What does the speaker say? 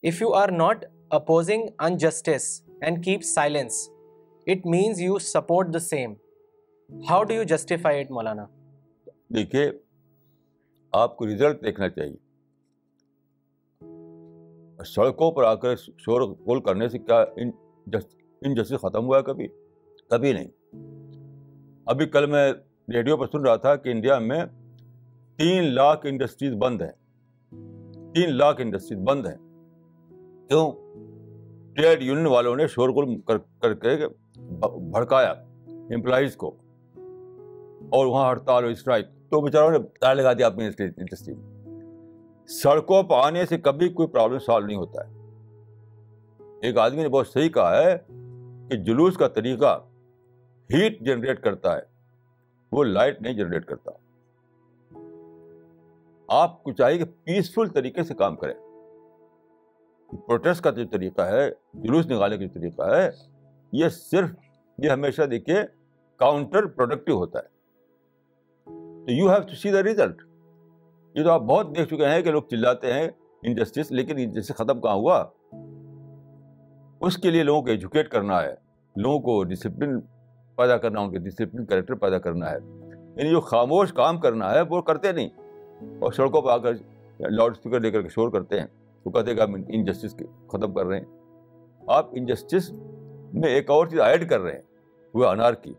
If you are not opposing injustice and keep silence, it means you support the same. How do you justify it, Maulana? دیکھیے آپ کو result دیکھنا چاہیے. سڑکوں پر آ کر شور غل کرنے سے کیا انجسٹس ختم ہوا ہے؟ کبھی نہیں. ابھی کل میں ریڈیو پر سن رہا تھا کہ انڈیا میں 3 لاکھ انڈسٹریز بند ہیں. 3 لاکھ انڈسٹریز بند ہیں. کیوں؟ ٹریڈ یونین والوں نے شور غل کر کے بھڑکایا امپلائیز کو, اور وہاں ہڑتال اور اسٹرائک, تو بیچاروں نے تالا لگا دیا اپنی انڈسٹری میں. سڑکوں پہ آنے سے کبھی کوئی پرابلم سالو نہیں ہوتا ہے. ایک آدمی نے بہت صحیح کہا ہے کہ جلوس کا طریقہ ہیٹ جنریٹ کرتا ہے, وہ لائٹ نہیں جنریٹ کرتا. آپ کو چاہیے کہ پیسفل طریقے سے کام کریں. پروٹیسٹ کا جو طریقہ ہے, جلوس نکالنے کا جو طریقہ ہے, یہ ہمیشہ دیکھیے کاؤنٹر پروڈکٹیو ہوتا ہے. تو you have to see the result. یہ تو آپ بہت دیکھ چکے ہیں کہ لوگ چلاتے ہیں انجسٹس, لیکن انجسٹس ختم کہاں ہوا؟ اس کے لیے لوگوں کو ایجوکیٹ کرنا ہے, لوگوں کو ڈسپلن پیدا کرنا, ان کے ڈسپلن کریکٹر پیدا کرنا ہے. یعنی جو خاموش کام کرنا ہے وہ کرتے نہیں, اور سڑکوں پہ آ کر لاؤڈ اسپیکر لے کر کے شور کرتے ہیں. وہ کہتے ہیں کہ ہم انجسٹس ختم کر رہے ہیں. آپ انجسٹس میں ایک اور چیز ایڈ کر رہے ہیں, وہ انارکی.